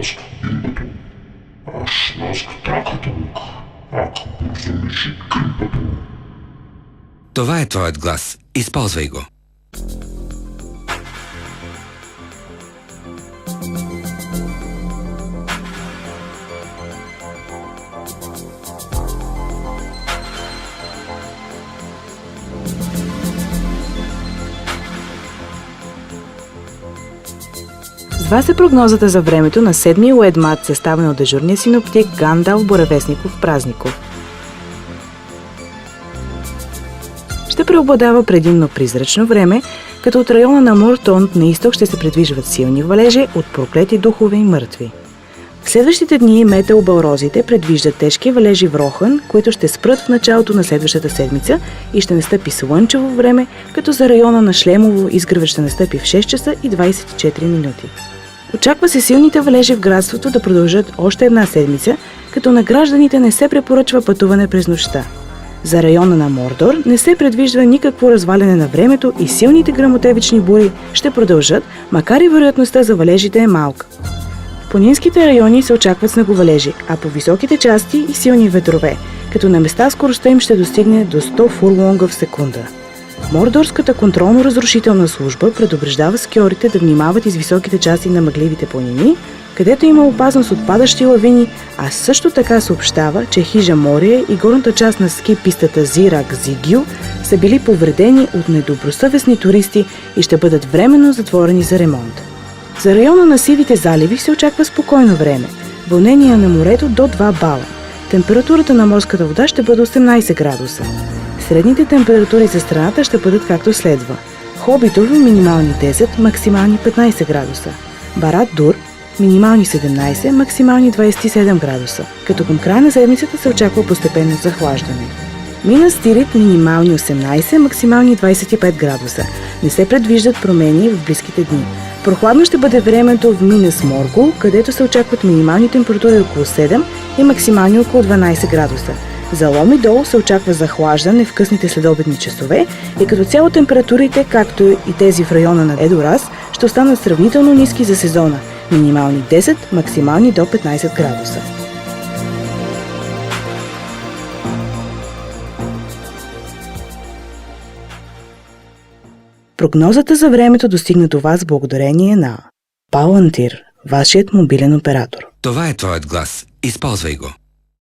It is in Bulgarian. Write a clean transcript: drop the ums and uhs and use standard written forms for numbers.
Шнозк бимбато, шнозк тракатунг, бурзумичи кримпато. Това е твоят глас. Използвай го. Това е прогнозата за времето на 7-ми уедмат, съставен от дежурния синоптик Гандалф Боравесников-Празников. Ще преобладава предимно призрачно време, като от района на Мортонт на изток ще се придвижват силни валежи от проклети духове и мъртви. В следващите дни метеобалрозите предвиждат тежки валежи в Рохан, които ще спрат в началото на следващата седмица и ще настъпи слънчево време, като за района на Шлемово изгревът ще настъпи в 6 часа и 24 минути. Очаква се силните валежи в градството да продължат още една седмица, като на гражданите не се препоръчва пътуване през нощта. За района на Мордор не се предвижда никакво разваляне на времето и силните гръмотевични бури ще продължат, макар и вероятността за валежите е малка. В планинските райони се очакват снеговалежи, а по високите части и силни ветрове, като на места скоростта им ще достигне до 100 фурлонга в секунда. Мордорската контролно-разрушителна служба предупреждава скиорите да внимават из високите части на мъгливите планини, където има опасност от падащи лавини, а също така съобщава, че хижа Мория и горната част на ски пистата Зирак Зигил са били повредени от недобросъвестни туристи и ще бъдат временно затворени за ремонт. За района на Сивите заливи се очаква спокойно време, вълнение на морето до 2 бала. Температурата на морската вода ще бъде 18 градуса. Средните температури за страната ще бъдат както следва. Хобитово минимални 10, максимални 15 градуса. Барат Дур минимални 17, максимални 27 градуса, като към края на седмицата се очаква постепенно захлаждане. Минас Тирит минимални 18, максимални 25 градуса. Не се предвиждат промени в близките дни. Прохладно ще бъде времето в Минас Моргул, където се очакват минимални температури около 7 и максимални около 12 градуса. За Лом и Дол се очаква захлаждане в късните следобедни часове и като цяло температурите, както и тези в района на Едорас, ще останат сравнително ниски за сезона – минимални 10, максимални до 15 градуса. Прогнозата за времето достигна до вас благодарение на Палантир, вашият мобилен оператор. Това е твоят глас. Използвай го.